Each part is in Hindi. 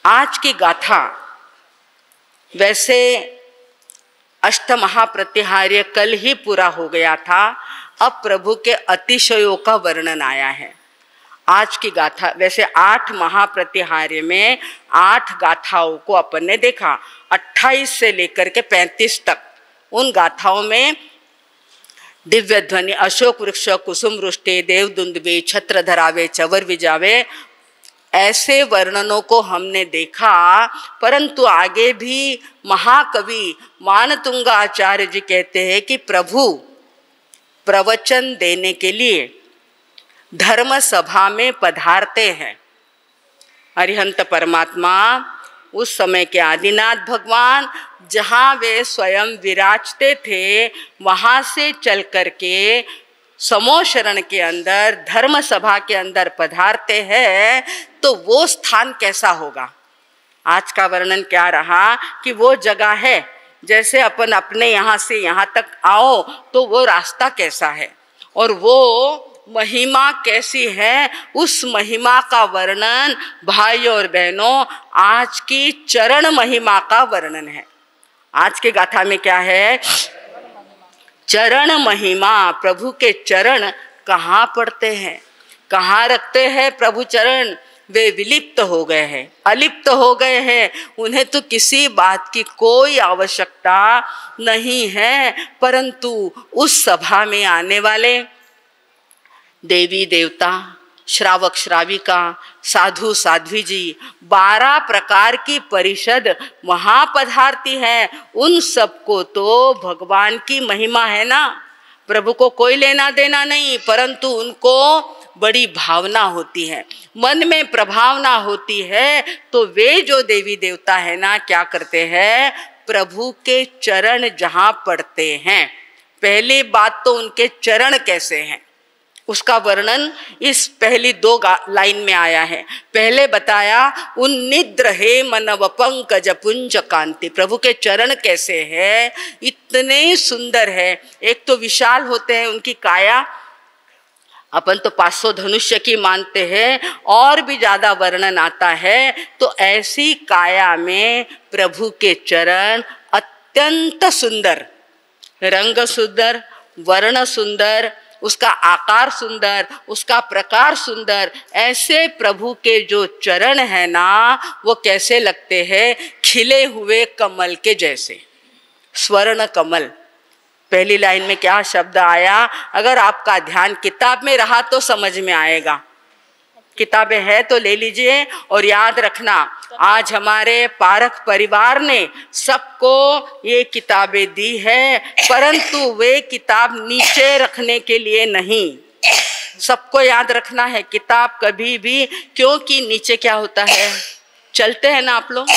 आज की गाथा वैसे अष्टमहाप्रतिहार्य कल ही पूरा हो गया था, अब प्रभु के अतिशयों का वर्णन आया है। आज की गाथा वैसे 8 महाप्रतिहार्य में 8 गाथाओं को अपन ने देखा, 28 से लेकर के 35 तक। उन गाथाओं में दिव्य ध्वनि, अशोक वृक्ष, कुसुम वृष्टि, देवदुंदुभि, छत्र धरावे, चवर विजावे, ऐसे वर्णनों को हमने देखा। परंतु आगे भी महाकवि मानतुंगा आचार्य जी कहते हैं कि प्रभु प्रवचन देने के लिए धर्म सभा में पधारते हैं। अरिहंत परमात्मा उस समय के आदिनाथ भगवान जहाँ वे स्वयं विराजते थे, वहाँ से चल करके समो शरण के अंदर, धर्म सभा के अंदर पधारते हैं, तो वो स्थान कैसा होगा। आज का वर्णन क्या रहा कि वो जगह है, जैसे अपन अपने यहाँ से यहाँ तक आओ तो वो रास्ता कैसा है और वो महिमा कैसी है, उस महिमा का वर्णन भाइयों और बहनों आज की चरण महिमा का वर्णन है। आज की गाथा में क्या है, चरण महिमा। प्रभु के चरण कहाँ पड़ते हैं, कहाँ रखते हैं प्रभु चरण, वे विलिप्त हो गए हैं, अलिप्त हो गए हैं, उन्हें तो किसी बात की कोई आवश्यकता नहीं है। परंतु उस सभा में आने वाले देवी देवता, श्रावक श्राविका, साधु साध्वी जी, 12 प्रकार की परिषद वहाँ पधारती है। उन सबको तो भगवान की महिमा है ना, प्रभु को कोई लेना देना नहीं, परंतु उनको बड़ी भावना होती है, मन में प्रभावना होती है। तो वे जो देवी देवता है ना, क्या करते हैं, प्रभु के चरण जहाँ पड़ते हैं, पहली बात तो उनके चरण कैसे हैं उसका वर्णन इस पहली 2 लाइन में आया है। पहले बताया उन्निद्र हे मनव पंकज पुंज कांति, प्रभु के चरण कैसे है, इतने सुंदर है। एक तो विशाल होते हैं उनकी काया, अपन तो 500 धनुष्य की मानते हैं, और भी ज्यादा वर्णन आता है। तो ऐसी काया में प्रभु के चरण अत्यंत सुंदर, रंग सुंदर, वर्ण सुंदर, उसका आकार सुंदर, उसका प्रकार सुंदर। ऐसे प्रभु के जो चरण है ना, वो कैसे लगते हैं, खिले हुए कमल के जैसे, स्वर्ण कमल। पहली लाइन में क्या शब्द आया, अगर आपका ध्यान किताब में रहा तो समझ में आएगा। किताबें हैं तो ले लीजिए और याद रखना, आज हमारे पारख परिवार ने सबको ये किताबें दी है, परंतु वे किताब नीचे रखने के लिए नहीं। सबको याद रखना है किताब कभी भी, क्योंकि नीचे क्या होता है, चलते हैं ना आप लोग,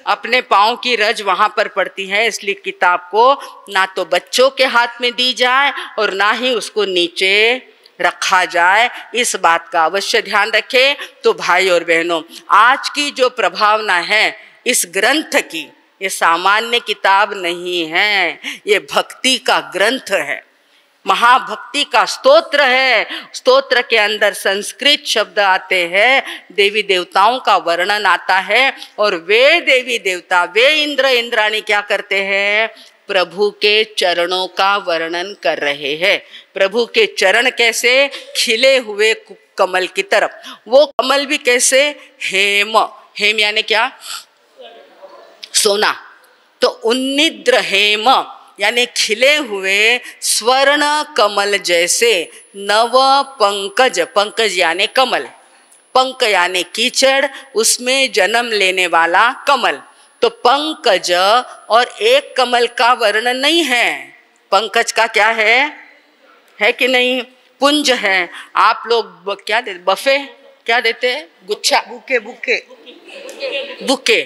अपने पाँव की रज वहाँ पर पड़ती है। इसलिए किताब को ना तो बच्चों के हाथ में दी जाए और ना ही उसको नीचे रखा जाए, इस बात का अवश्य ध्यान रखें। तो भाई और बहनों, आज की जो प्रभावना है इस ग्रंथ की, ये सामान्य किताब नहीं है, ये भक्ति का ग्रंथ है, महाभक्ति का स्तोत्र है। स्तोत्र के अंदर संस्कृत शब्द आते हैं, देवी देवताओं का वर्णन आता है, और वे देवी देवता, वे इंद्र इंद्राणी क्या करते हैं, प्रभु के चरणों का वर्णन कर रहे हैं। प्रभु के चरण कैसे, खिले हुए कमल की तरफ, वो कमल भी कैसे, हेम, हेम यानी क्या, सोना। तो उन्निद्र हेम यानी खिले हुए स्वर्ण कमल जैसे, नव पंकज, पंकज यानी कमल, पंक यानी कीचड़, उसमें जन्म लेने वाला कमल। तो पंकज और एक कमल का वर्णन नहीं है, पंकज का क्या है कि नहीं, पुंज है। आप लोग क्या देते, बफे क्या देते हैं, गुच्छा, बुके, बुके, बुके,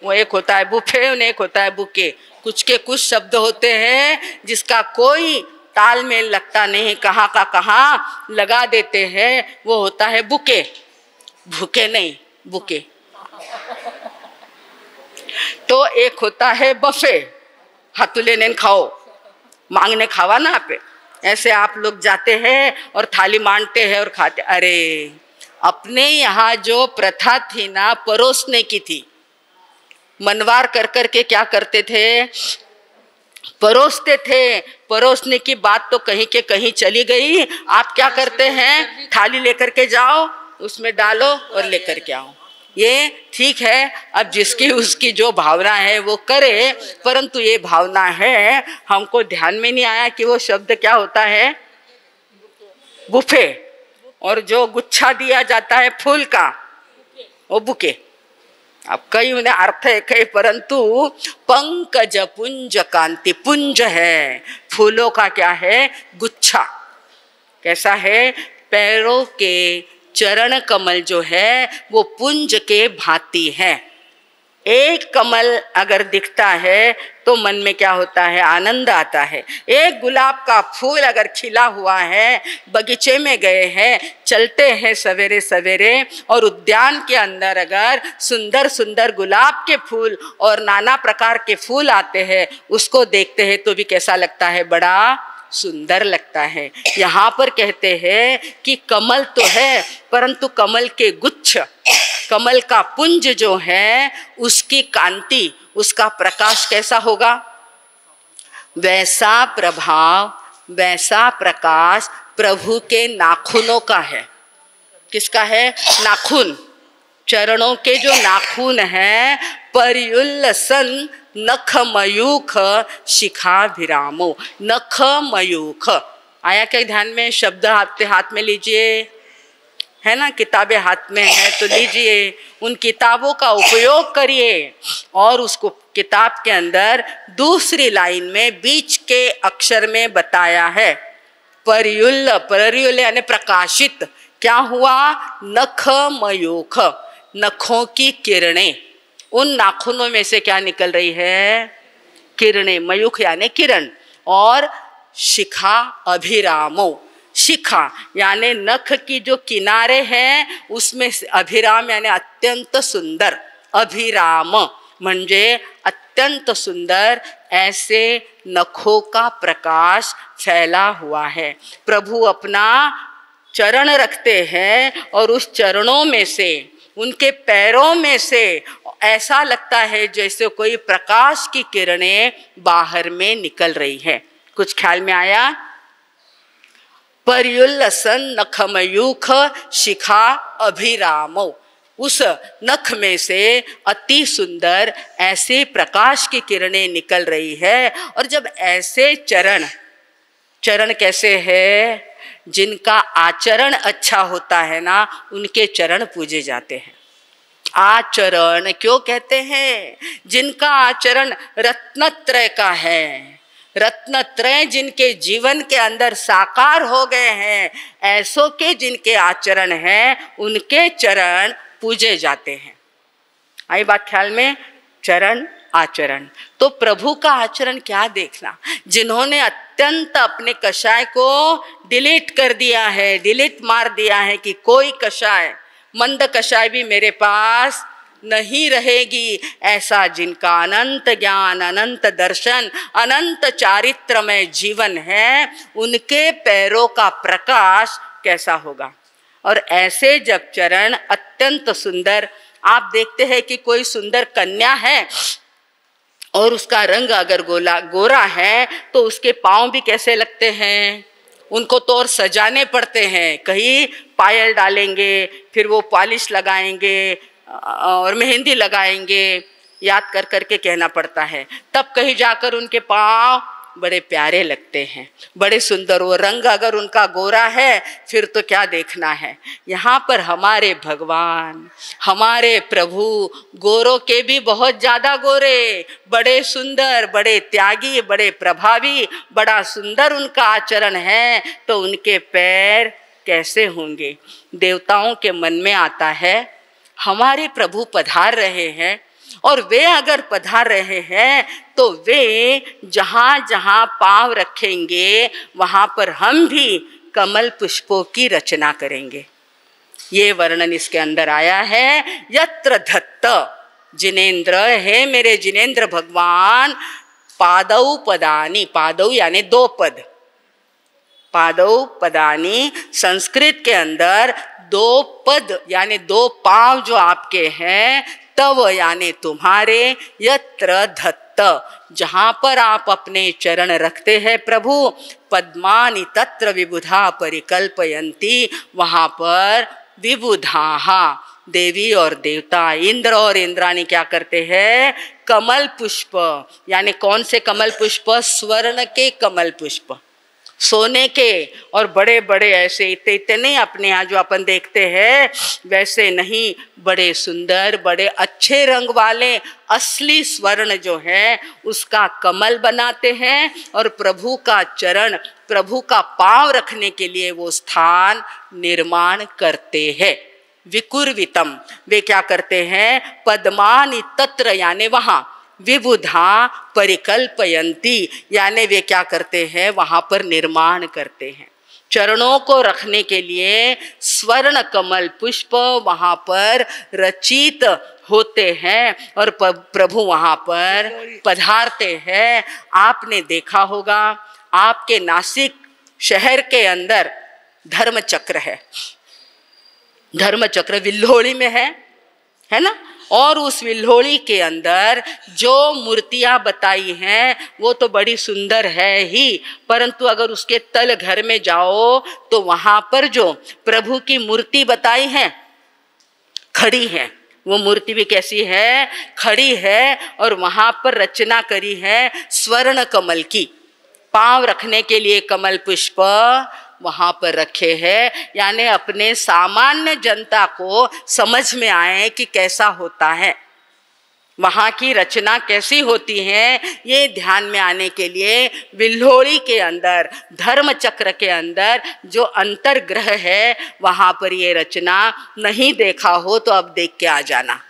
वो एक होता है बुफे और एक होता है बुके। कुछ के कुछ शब्द होते हैं जिसका कोई तालमेल लगता नहीं, कहाँ का कहाँ लगा देते हैं, वो होता है बुके, भूखे नहीं, बुके। तो एक होता है बफे, हाथुले ने खाओ, मांगने खावा ना आप, ऐसे आप लोग जाते हैं और थाली मांगते हैं और खाते। अरे अपने यहाँ जो प्रथा थी ना परोसने की थी, मनवार कर करके क्या करते थे, परोसते थे। परोसने की बात तो कहीं के कहीं चली गई। आप क्या करते हैं, थाली लेकर के जाओ, उसमें डालो और लेकर के आओ। ये ठीक है, अब जिसकी उसकी जो भावना है वो करे, परंतु ये भावना है, हमको ध्यान में नहीं आया कि वो शब्द क्या होता है, बुफे। और जो गुच्छा दिया जाता है फूल का, वो बुके। अब कई उन्हें अर्थ है कई, परंतु पंकज पुंज कांति, पुंज है फूलों का, क्या है, गुच्छा। कैसा है, पैरों के चरण कमल जो है वो पुंज के भांति है। एक कमल अगर दिखता है तो मन में क्या होता है, आनंद आता है। एक गुलाब का फूल अगर खिला हुआ है, बगीचे में गए हैं, चलते हैं सवेरे सवेरे, और उद्यान के अंदर अगर सुंदर सुंदर गुलाब के फूल और नाना प्रकार के फूल आते हैं, उसको देखते हैं तो भी कैसा लगता है, बड़ा सुंदर लगता है। यहाँ पर कहते हैं कि कमल तो है, परंतु कमल के गुच्छ, कमल का पुंज जो है, उसकी कांति, उसका प्रकाश कैसा होगा, वैसा प्रभाव, वैसा प्रकाश प्रभु के नाखूनों का है। किसका है, नाखून, चरणों के जो नाखून है, पर्युल्लसन नख मयूख शिखाभिरामो। नख मयूख आया क्या ध्यान में, शब्द आपके हाथ में लीजिए, है ना, किताबें हाथ में है तो लीजिए, उन किताबों का उपयोग करिए। और उसको किताब के अंदर दूसरी लाइन में बीच के अक्षर में बताया है, पर्युल्ल, पर्युल्ल यानी प्रकाशित। क्या हुआ, नख मयूख, नखों की किरणें, उन नाखूनों में से क्या निकल रही है, किरणें, मयूख यानी किरण। और शिखा अभिरामो, शिखा यानी नख की जो किनारे हैं उसमें अभिराम यानी अत्यंत सुंदर, अभिराम म्हणजे अत्यंत सुंदर, ऐसे नखों का प्रकाश फैला हुआ है। प्रभु अपना चरण रखते हैं और उस चरणों में से, उनके पैरों में से ऐसा लगता है जैसे कोई प्रकाश की किरणें बाहर में निकल रही है। कुछ ख्याल में आया, पर्युल्लसन नखमयूख शिखा अभिरामो, उस नख में से अति सुंदर ऐसे प्रकाश की किरणें निकल रही है। और जब ऐसे चरण, चरण कैसे है, जिनका आचरण अच्छा होता है ना, उनके चरण पूजे जाते हैं। आचरण क्यों कहते हैं, जिनका आचरण रत्नत्रय का है, रत्नत्रय जिनके जीवन के अंदर साकार हो गए हैं, ऐसों के जिनके आचरण हैं, उनके चरण पूजे जाते हैं। आई बात ख्याल में, चरण आचरण। तो प्रभु का आचरण क्या देखना, जिन्होंने अत्यंत अपने कषाय को डिलीट कर दिया है, डिलीट मार दिया है कि कोई कषाय, मंद कषाय भी मेरे पास नहीं रहेगी, ऐसा जिनका अनंत ज्ञान, अनंत दर्शन, अनंत चारित्रमय जीवन है, उनके पैरों का प्रकाश कैसा होगा। और ऐसे जब चरण अत्यंत सुंदर, आप देखते हैं कि कोई सुंदर कन्या है और उसका रंग अगर गोरा है तो उसके पांव भी कैसे लगते हैं, उनको तो और सजाने पड़ते हैं, कहीं पायल डालेंगे, फिर वो पॉलिश लगाएंगे और मेहंदी लगाएंगे, याद कर करके कहना पड़ता है, तब कहीं जाकर उनके पाँव बड़े प्यारे लगते हैं, बड़े सुंदर। वो रंग अगर उनका गोरा है फिर तो क्या देखना है। यहाँ पर हमारे भगवान, हमारे प्रभु गोरों के भी बहुत ज़्यादा गोरे, बड़े सुंदर, बड़े त्यागी, बड़े प्रभावी, बड़ा सुंदर उनका आचरण है, तो उनके पैर कैसे होंगे। देवताओं के मन में आता है, हमारे प्रभु पधार रहे हैं, और वे अगर पधार रहे हैं तो वे जहाँ जहाँ पाँव रखेंगे वहाँ पर हम भी कमल पुष्पों की रचना करेंगे। ये वर्णन इसके अंदर आया है। यत्र धत्त जिनेन्द्र, है मेरे जिनेन्द्र भगवान, पादौ पदानी, पादौ यानी दो पद, पादौ पदानी संस्कृत के अंदर दो पद यानी दो पांव जो आपके हैं, तव यानी तुम्हारे, यत्र धत्त जहाँ पर आप अपने चरण रखते हैं प्रभु, पद्मानि तत्र विबुधा परिकल्पयन्ति वहाँ पर विबुधाहा देवी और देवता, इंद्र और इंद्राणी क्या करते हैं, कमल पुष्प, यानी कौन से कमल पुष्प, स्वर्ण के कमल पुष्प, सोने के और बड़े बड़े ऐसे इतने नहीं अपने यहाँ जो अपन देखते हैं वैसे नहीं, बड़े सुंदर बड़े अच्छे रंग वाले असली स्वर्ण जो है उसका कमल बनाते हैं और प्रभु का चरण, प्रभु का पांव रखने के लिए वो स्थान निर्माण करते हैं। विकुर्वितम वे क्या करते हैं, पद्मानि तत्र यानी वहाँ, विबुधा परिकल्पयन्ति यानी वे क्या करते हैं, वहाँ पर निर्माण करते हैं। चरणों को रखने के लिए स्वर्ण कमल पुष्प वहाँ पर रचित होते हैं और प्रभु वहाँ पर पधारते हैं। आपने देखा होगा आपके नासिक शहर के अंदर धर्म चक्र है, धर्म चक्र विल्होड़ी में है ना, और उस विल्होड़ी के अंदर जो मूर्तियां बताई हैं वो तो बड़ी सुंदर है ही, परंतु अगर उसके तल घर में जाओ तो वहां पर जो प्रभु की मूर्ति बताई है खड़ी है, वो मूर्ति भी कैसी है, खड़ी है और वहां पर रचना करी है स्वर्ण कमल की, पांव रखने के लिए कमल पुष्प वहां पर रखे हैं, यानी अपने सामान्य जनता को समझ में आए कि कैसा होता है, वहां की रचना कैसी होती है, ये ध्यान में आने के लिए विल्होड़ी के अंदर धर्म चक्र के अंदर जो अंतर्ग्रह है वहां पर ये रचना नहीं देखा हो तो अब देख के आ जाना।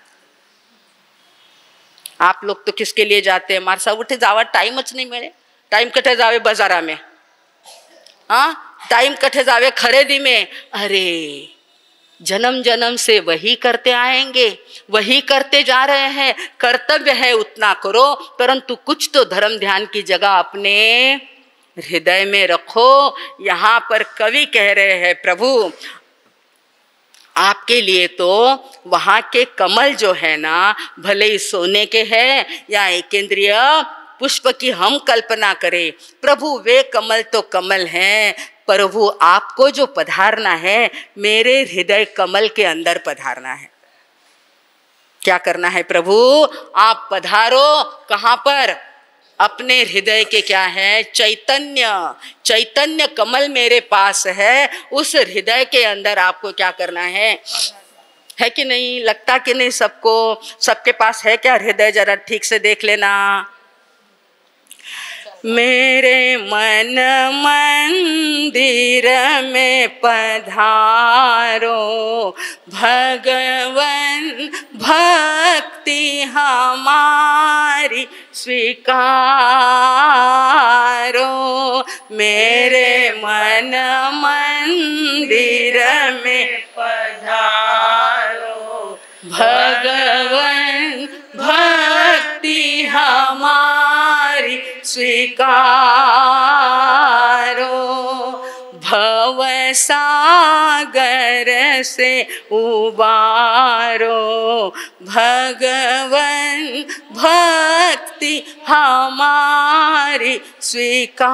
आप लोग तो किसके लिए जाते हैं, मार साहब उठे जावा टाइमच नहीं मिले, टाइम कटे जावे बाजारा में, हाँ टाइम कटे जावे खरीदी में, अरे जन्म जन्म से वही करते आएंगे, वही करते जा रहे हैं, कर्तव्य है उतना करो, परंतु कुछ तो धर्म ध्यान की जगह अपने हृदय में रखो। यहाँ पर कवि कह रहे हैं प्रभु आपके लिए तो वहाँ के कमल जो है ना भले ही सोने के हैं या एकेंद्रीय पुष्प की हम कल्पना करें, प्रभु वे कमल तो कमल हैं, प्रभु आपको जो पधारना है मेरे हृदय कमल के अंदर पधारना है। क्या करना है प्रभु, आप पधारो कहाँ पर, अपने हृदय के क्या है, चैतन्य, चैतन्य कमल मेरे पास है, उस हृदय के अंदर आपको क्या करना है कि नहीं, लगता कि नहीं सबको, सबके पास है क्या हृदय, जरा ठीक से देख लेना। मेरे मन मंदिर में पधारो भगवन, भक्ति हमारी स्वीकारो, मेरे मन मंदिर में पधारो भगवन, भक्ति हमारी स्वीकारो, भव सागर से उबारो भगवन, भक्ति हमारी स्वीकारो,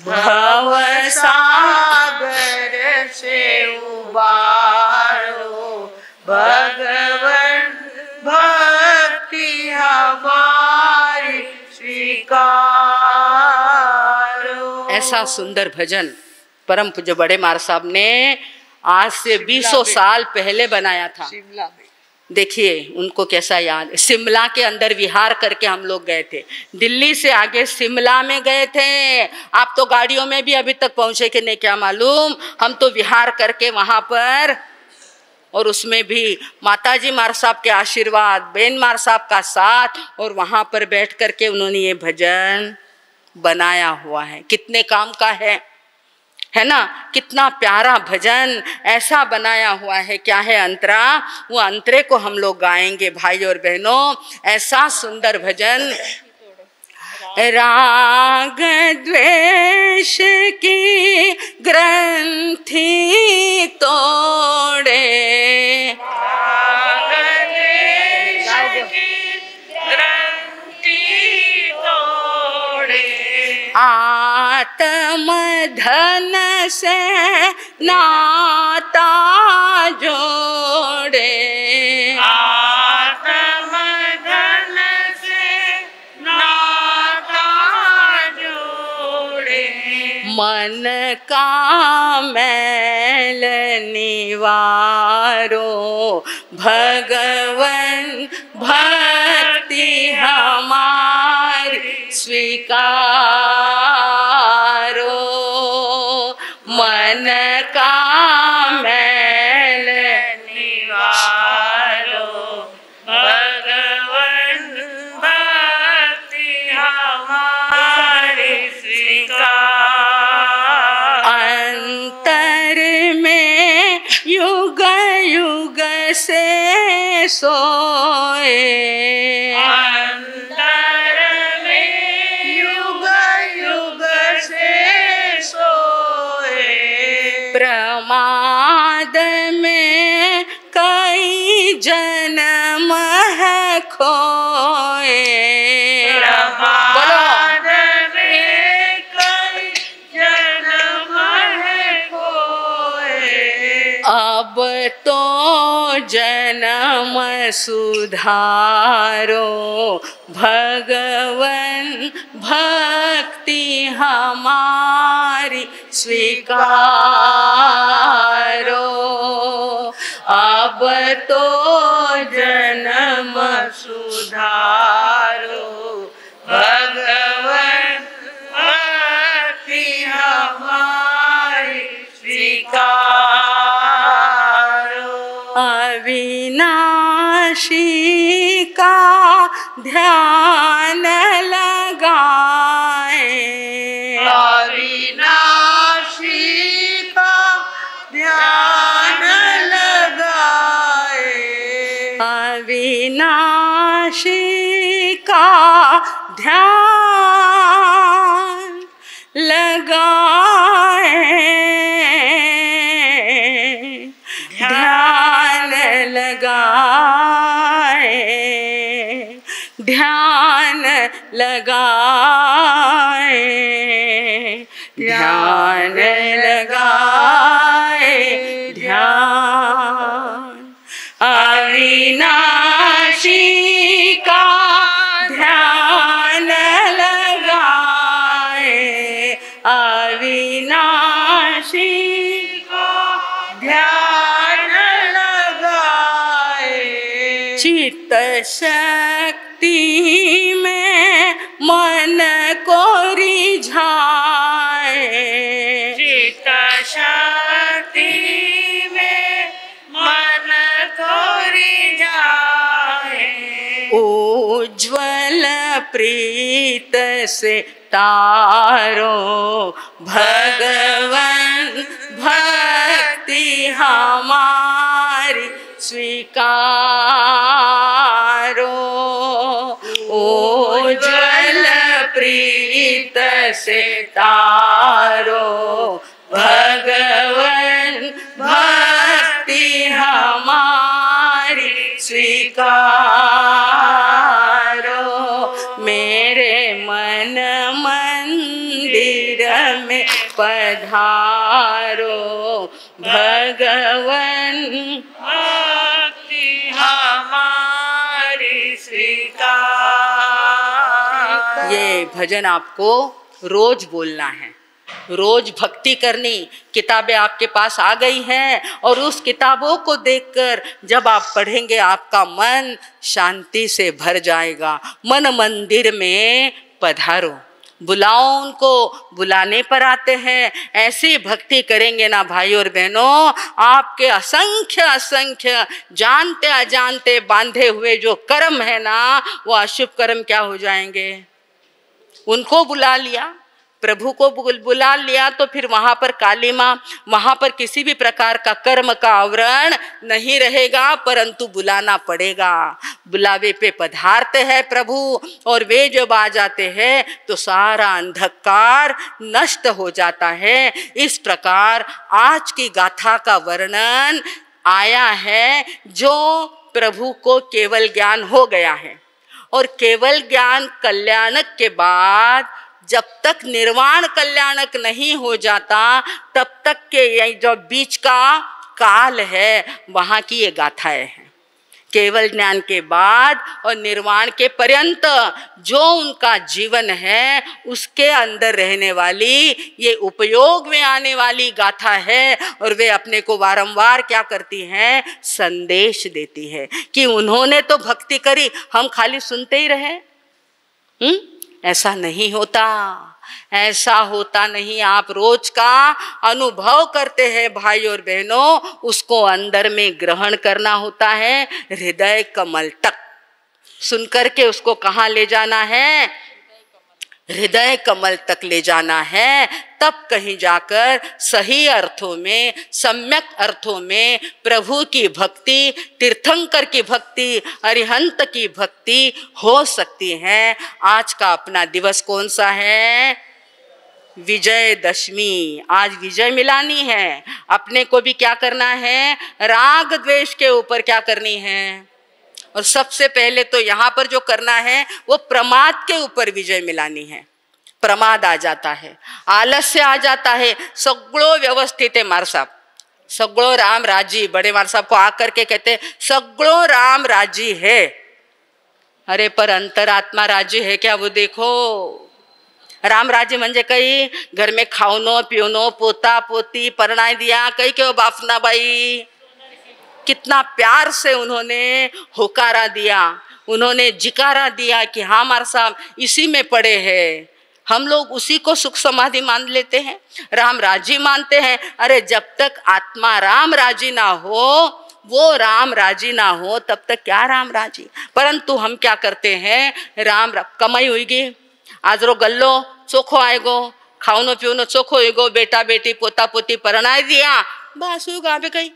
भव सागर से उबारो भगवन, भक्ति हमारी स्वीकारो। ऐसा सुंदर भजन परम पूज्य बड़े मार साहब ने आज से 200 साल पहले बनाया था। शिमला में देखिए उनको कैसा याद, शिमला के अंदर विहार करके हम लोग गए थे, दिल्ली से आगे शिमला में गए थे। आप तो गाड़ियों में भी अभी तक पहुंचे कि नहीं क्या मालूम, हम तो विहार करके वहां पर, और उसमें भी माताजी मार साहब के आशीर्वाद, बेन मार साहब का साथ, और वहां पर बैठ करके उन्होंने ये भजन बनाया हुआ है। कितने काम का है ना, कितना प्यारा भजन ऐसा बनाया हुआ है। क्या है अंतरा, वो अंतरे को हम लोग गाएंगे भाई और बहनों। ऐसा सुंदर भजन राग द्वेष की ग्रंथि तोड़े, राग द्वेष की ग्रंथि तोड़े, आत्म धन से नाता जोड़े, आत्म धन से नाता जोड़े, मन का मैल निवारो, भगवन भक्ति हमारी स्वीकारो, मन का मैल निवारो, भगवन भक्ति हमारी स्वीकार, अंतर में युग युग से सोए, अंतर में युग युग से सोए, प्रमाद में कई जन्म है खोए, प्रमाद में कई जन्म है खोए, अब तो जन्म सुधारो, भगवन भक्ति हमारी स्वीकारो, अब तो जन्म सुधारो, भगवन भक्ति हमारी स्वीकारो, अविनाशी का ध्यान लगाए, अविनाशी का ध्यान लगाए, अविनाशी का ध्यान लगाए, ध्यान लगाए, ध्यान लगाए, ध्यान लगाए, ध्यान अविनाशी का ध्यान लगाए, अविनाशी का ध्यान लगाए, चित्त शक्ति में मन को रिझाए, चित्त शक्ति में मन को रिझाए, उज्ज्वल प्रीत से तारो, भगवन भक्ति हमारी स्वीकारो, उज्ज्वल प्रीत से तारो, भगवन भक्ति हमारी स्वीकारो, मेरे मन मंदिर में पधारो, भगवन भक्ति हमारी स्वीकार। ये भजन आपको रोज बोलना है, रोज भक्ति करनी। किताबें आपके पास आ गई हैं और उस किताबों को देखकर जब आप पढ़ेंगे आपका मन शांति से भर जाएगा। मन मंदिर में पधारो, बुलाओ उनको, बुलाने पर आते हैं। ऐसी भक्ति करेंगे ना भाई और बहनों, आपके असंख्य असंख्य जानते अजानते बांधे हुए जो कर्म है ना, वो अशुभ कर्म क्या हो जाएंगे। उनको बुला लिया, प्रभु को बुला लिया तो फिर वहां पर काली माँ, वहां पर किसी भी प्रकार का कर्म का आवरण नहीं रहेगा, परंतु बुलाना पड़ेगा। बुलावे पे पधारते हैं प्रभु और वे जब आ जाते हैं तो सारा अंधकार नष्ट हो जाता है। इस प्रकार आज की गाथा का वर्णन आया है, जो प्रभु को केवल ज्ञान हो गया है। और केवल ज्ञान कल्याणक के बाद जब तक निर्वाण कल्याणक नहीं हो जाता, तब तक के ये जो बीच का काल है, वहां की ये गाथाएं हैं। केवल ज्ञान के बाद और निर्वाण के पर्यंत जो उनका जीवन है, उसके अंदर रहने वाली ये उपयोग में आने वाली गाथा है। और वे अपने को वारंवार क्या करती हैं? संदेश देती है कि उन्होंने तो भक्ति करी, हम खाली सुनते ही रहे। ऐसा नहीं होता, ऐसा होता नहीं। आप रोज का अनुभव करते हैं भाई और बहनों, उसको अंदर में ग्रहण करना होता है, हृदय कमल तक। सुन करके उसको कहाँ ले जाना है? हृदय कमल तक ले जाना है। तब कहीं जाकर सही अर्थों में, सम्यक अर्थों में प्रभु की भक्ति, तीर्थंकर की भक्ति, अरिहंत की भक्ति हो सकती है। आज का अपना दिवस कौन सा है? विजयदशमी। आज विजय मिलानी है। अपने को भी क्या करना है? राग द्वेष के ऊपर क्या करनी है? और सबसे पहले तो यहाँ पर जो करना है वो प्रमाद के ऊपर विजय मिलानी है। प्रमाद आ जाता है, आलस्य आ जाता है, सगळो व्यवस्थित है मार साहब, सगळो राम राजी। बड़े मार साहब को आकर के कहते सगळो राम राजी है। अरे पर अंतरात्मा राजी है क्या? वो देखो, राम राजी म्हणजे काही घर में खावनो पिवनो, पोता पोती परणाई दिया, कई क्यों बाफना बाई। कितना प्यार से उन्होंने होकारा दिया, उन्होंने जिकारा दिया कि हाँ मार साहब इसी में पड़े हैं। हम लोग उसी को सुख समाधि मान लेते हैं, राम राजी मानते हैं। अरे जब तक आत्मा राम राजी ना हो, वो राम राजी ना हो, तब तक क्या राम राजी। परंतु हम क्या करते हैं? कमाई होगी, आज रो गल्लो चोखो आएगो, खावनो पीवनो चोखो होएगो, बेटा बेटी पोता पोती परणाई दिया, बस होगा भी कहीं।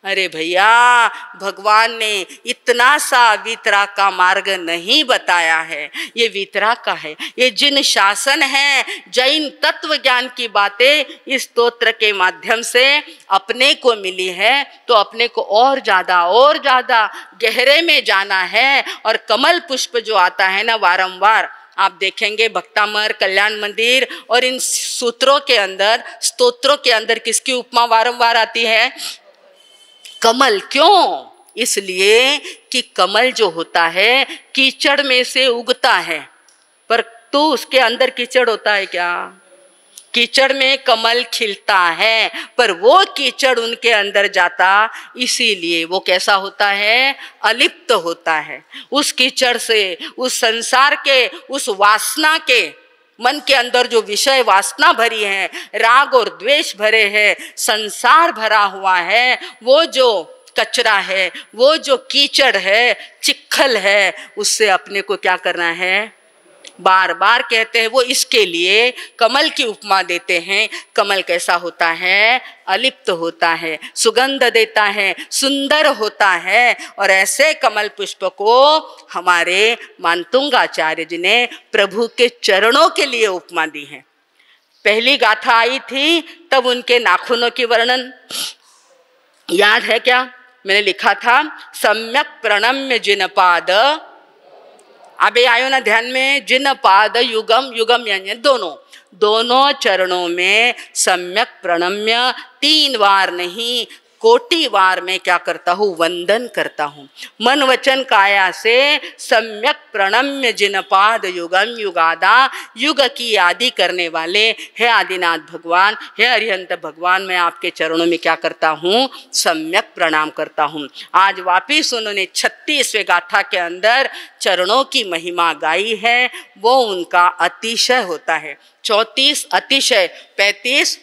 अरे भैया, भगवान ने इतना सा वितराग का मार्ग नहीं बताया है। ये वितराग का है, ये जिन शासन है, जैन तत्व ज्ञान की बातें इस स्तोत्र के माध्यम से अपने को मिली है, तो अपने को और ज्यादा गहरे में जाना है। और कमल पुष्प जो आता है ना वारंवार, आप देखेंगे भक्तामर, कल्याण मंदिर और इन सूत्रों के अंदर, स्तोत्रों के अंदर किसकी उपमा वारंवार आती है? कमल। क्यों? इसलिए कि कमल जो होता है कीचड़ में से उगता है, पर तो उसके अंदर कीचड़ होता है क्या? कीचड़ में कमल खिलता है, पर वो कीचड़ उनके अंदर जाता, इसीलिए वो कैसा होता है? अलिप्त होता है। उस कीचड़ से, उस संसार के, उस वासना के, मन के अंदर जो विषय वासना भरी है, राग और द्वेष भरे हैं, संसार भरा हुआ है, वो जो कचरा है, वो जो कीचड़ है, चिक्खल है, उससे अपने को क्या करना है? बार बार कहते हैं वो, इसके लिए कमल की उपमा देते हैं। कमल कैसा होता है? अलिप्त होता है, सुगंध देता है, सुंदर होता है। और ऐसे कमल पुष्प को हमारे मानतुंगाचार्य जी ने प्रभु के चरणों के लिए उपमा दी है। पहली गाथा आई थी तब उनके नाखूनों की वर्णन याद है क्या? मैंने लिखा था, सम्यक प्रणम्य जिन पाद, अभी आयो ना ध्यान में, जिन पाद युगम युगम, यानी दोनों चरणों में सम्यक प्रणम्य, 3 बार नहीं, कोटि बार मैं क्या करता हूँ? वंदन करता हूँ। मन वचन काया से सम्यक प्रणम्य जिन पाद युगम युगादा, युग की आदि करने वाले हे आदिनाथ भगवान, हे अरिहंत भगवान, मैं आपके चरणों में क्या करता हूँ? सम्यक प्रणाम करता हूँ। आज वापिस उन्होंने 36वें गाथा के अंदर चरणों की महिमा गाई है, वो उनका अतिशय होता है। 34 अतिशय, 35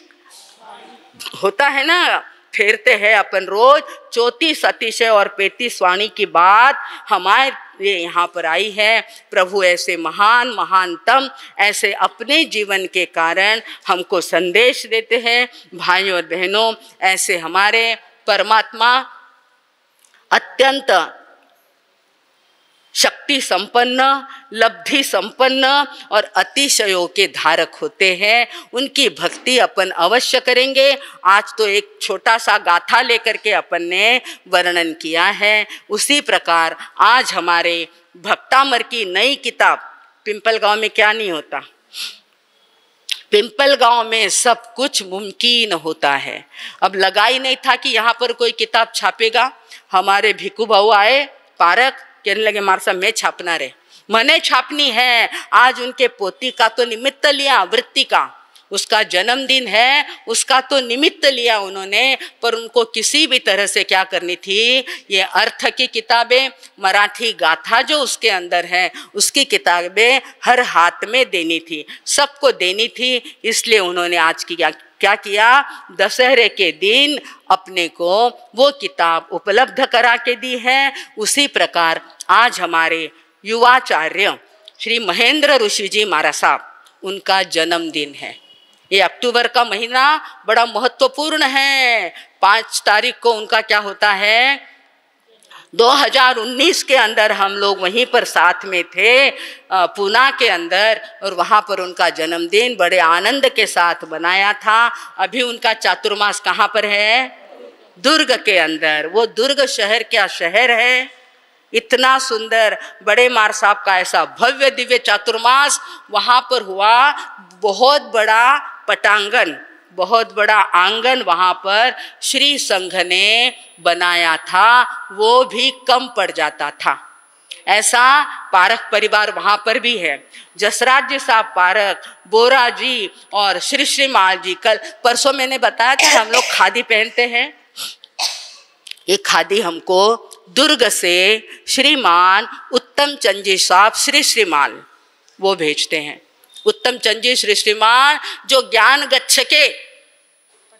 होता है ना, फेरते हैं अपन रोज। 34 अतिशय और 35 वाणी की बात हमारे यहाँ पर आई है। प्रभु ऐसे महान महानतम ऐसे अपने जीवन के कारण हमको संदेश देते हैं। भाइयों और बहनों, ऐसे हमारे परमात्मा अत्यंत शक्ति संपन्न, लब्धि संपन्न और अतिशयों के धारक होते हैं। उनकी भक्ति अपन अवश्य करेंगे। आज तो एक छोटा सा गाथा लेकर के अपन ने वर्णन किया है। उसी प्रकार आज हमारे भक्तामर की नई किताब, पिंपल गांव में क्या नहीं होता, पिंपल गांव में सब कुछ मुमकिन होता है। अब लगा ही नहीं था कि यहाँ पर कोई किताब छापेगा। हमारे भिक्खू भाऊ आए, पारक, कहने लगे मार साहब मैं छापना रे, मने छापनी है। आज उनके पोती का तो निमित्त लिया, वृत्ति का, उसका जन्मदिन है, उसका तो निमित्त लिया उन्होंने, पर उनको किसी भी तरह से क्या करनी थी, ये अर्थ की किताबें, मराठी गाथा जो उसके अंदर है उसकी किताबें हर हाथ में देनी थी, सबको देनी थी। इसलिए उन्होंने आज की क्या किया, दशहरे के दिन अपने को वो किताब उपलब्ध करा के दी है। उसी प्रकार आज हमारे युवाचार्य श्री महेंद्र ऋषि जी महाराज साहब, उनका जन्मदिन है। ये अक्टूबर का महीना बड़ा महत्वपूर्ण है। 5 तारीख को उनका क्या होता है, 2019 के अंदर हम लोग वहीं पर साथ में थे पूना के अंदर, और वहाँ पर उनका जन्मदिन बड़े आनंद के साथ बनाया था। अभी उनका चातुर्मास कहाँ पर है, दुर्ग के अंदर। वो दुर्ग शहर क्या शहर है, इतना सुंदर बड़े मार साहब का ऐसा भव्य दिव्य चातुर्मास वहाँ पर हुआ। बहुत बड़ा पटांगन, बहुत बड़ा आंगन वहाँ पर श्री संघ ने बनाया था, वो भी कम पड़ जाता था। ऐसा पारक परिवार वहाँ पर भी है। जसराज जी साहब पारक, बोरा जी और श्री श्री माल जी, कल परसों मैंने बताया था हम लोग खादी पहनते हैं। ये खादी हमको दुर्ग से श्रीमान उत्तम चंद जी साहब श्री श्रीमाल वो भेजते हैं। उत्तम चंद जी श्री श्रीमाल जो ज्ञान गच्छ के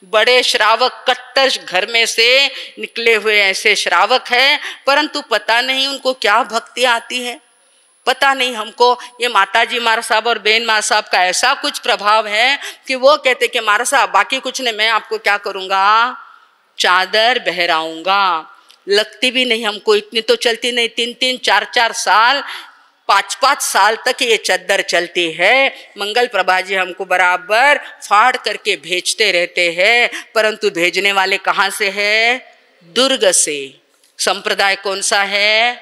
बड़े श्रावक, कट्टर घर में से निकले हुए ऐसे श्रावक हैं, परंतु पता नहीं उनको क्या भक्ति आती है, पता नहीं हमको। ये माताजी महाराज साहब और बेन महाराज साहब का ऐसा कुछ प्रभाव है कि वो कहते कि महाराज साहब बाकी कुछ नहीं, मैं आपको क्या करूँगा, चादर बहराऊंगा। लगती भी नहीं हमको, इतनी तो चलती नहीं, 3-3, 4-4 साल, 5-5 साल तक ये चद्दर चलती है। मंगल प्रभा जी हमको बराबर फाड़ करके भेजते रहते हैं, परंतु भेजने वाले कहाँ से है, दुर्ग से। संप्रदाय कौन सा है,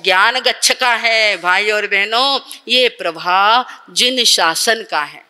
ज्ञान गच्छ का है। भाई और बहनों, ये प्रभाव जिन शासन का है,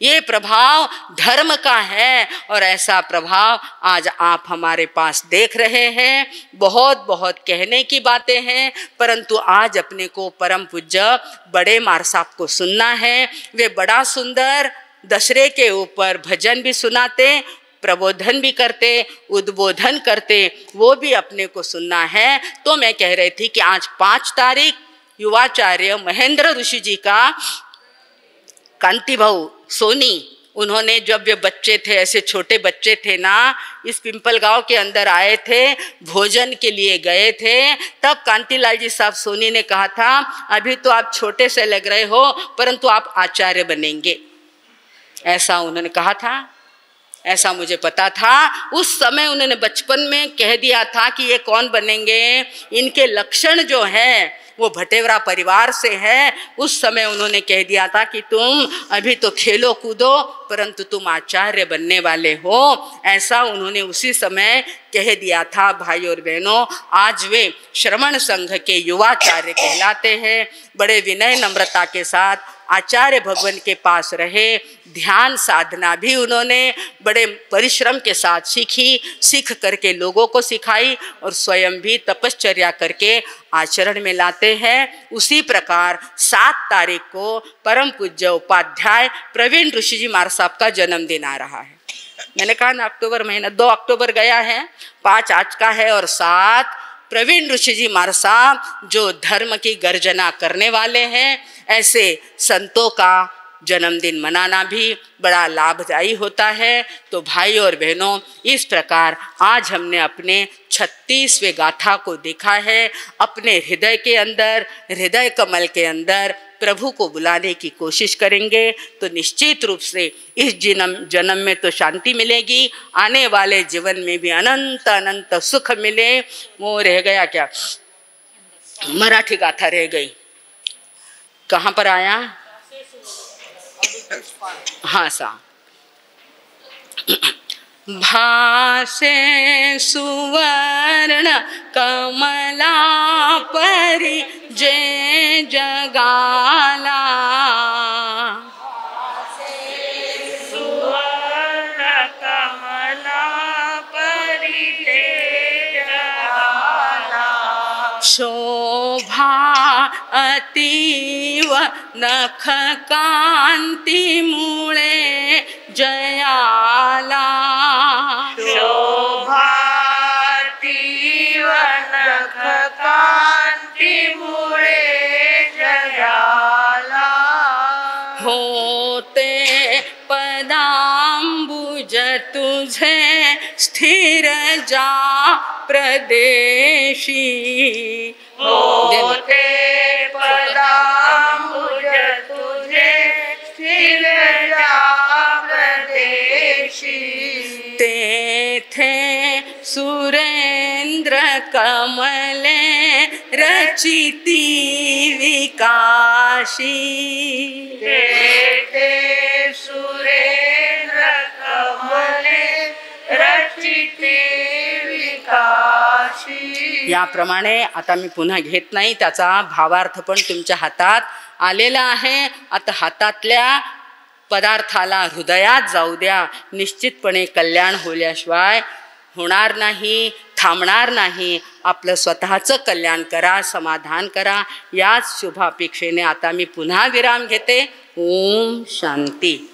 ये प्रभाव धर्म का है, और ऐसा प्रभाव आज आप हमारे पास देख रहे हैं। बहुत बहुत कहने की बातें हैं, परंतु आज अपने को परम पूज्य बड़े मार साहब को सुनना है। वे बड़ा सुंदर दशरे के ऊपर भजन भी सुनाते, प्रबोधन भी करते, उद्बोधन करते, वो भी अपने को सुनना है। तो मैं कह रही थी कि आज 5 तारीख युवाचार्य महेंद्र ऋषि जी का कांति भाऊ सोनी, उन्होंने जब वे बच्चे थे, ऐसे छोटे बच्चे थे ना, इस पिंपल गांव के अंदर आए थे, भोजन के लिए गए थे, तब कांतिलाल जी साहब सोनी ने कहा था अभी तो आप छोटे से लग रहे हो, परंतु आप आचार्य बनेंगे, ऐसा उन्होंने कहा था। ऐसा मुझे पता था। उस समय उन्होंने बचपन में कह दिया था कि ये कौन बनेंगे, इनके लक्षण जो है वो भटेवरा परिवार से है। उस समय उन्होंने कह दिया था कि तुम अभी तो खेलो कूदो, परंतु तुम आचार्य बनने वाले हो, ऐसा उन्होंने उसी समय कह दिया था। भाई और बहनों, आज वे श्रमण संघ के युवाचार्य कहलाते हैं। बड़े विनय नम्रता के साथ आचार्य भगवान के पास रहे, ध्यान साधना भी उन्होंने बड़े परिश्रम के साथ सीखी, सीख करके लोगों को सिखाई, और स्वयं भी तपश्चर्या करके आचरण में लाते हैं। उसी प्रकार 7 तारीख को परम पूज्य उपाध्याय प्रवीण ऋषि जी महाराज साहब का जन्मदिन आ रहा है। मैंने कहा ना अक्टूबर महीना, 2 अक्टूबर गया है, 5 आज का है, और 7 प्रवीण ऋषि जी महाराज साहब जो धर्म की गर्जना करने वाले हैं, ऐसे संतों का जन्मदिन मनाना भी बड़ा लाभदायी होता है। तो भाई और बहनों, इस प्रकार आज हमने अपने 36वें गाथा को देखा है। अपने हृदय के अंदर, हृदय कमल के अंदर प्रभु को बुलाने की कोशिश करेंगे तो निश्चित रूप से इस जन्म में तो शांति मिलेगी, आने वाले जीवन में भी अनंत अनंत सुख मिले। वो रह गया क्या, मराठी गाथा रह गई, कहाँ पर आया? हाँ सा, भासे सुवर्ण कमला परी जे जगाला, सुवर्ण कमला परी जे जगाला, शोभा अतीव नख कांती मुळे जयाला, शोभातीव नख कांती मुळे जयाला, होते पदांबुज तुझे स्थिर जा प्रदेशी, होते पदांबुज तुझे स्थिर जा प्रदेशी, तेथे सुरेंद्र कमले रचिती विकाशी, तेथे सुरेंद्र कमले रचिते विकाशी। याप्रमाणे आता मी पुन्हा घेत नाही, त्याचा भावार्थ पण तुमच्या हातात आलेला आहे। आता हातातल्या पदार्थाला हृदयात जाऊ द्या, निश्चितपणे कल्याण होल्याशिवाय होणार नाही, थांबणार नाही। आपलं स्वतःचं कल्याण करा, समाधान करा। याच शुभापेक्षेने आता मी पुन्हा विराम घेते। ओम शांती।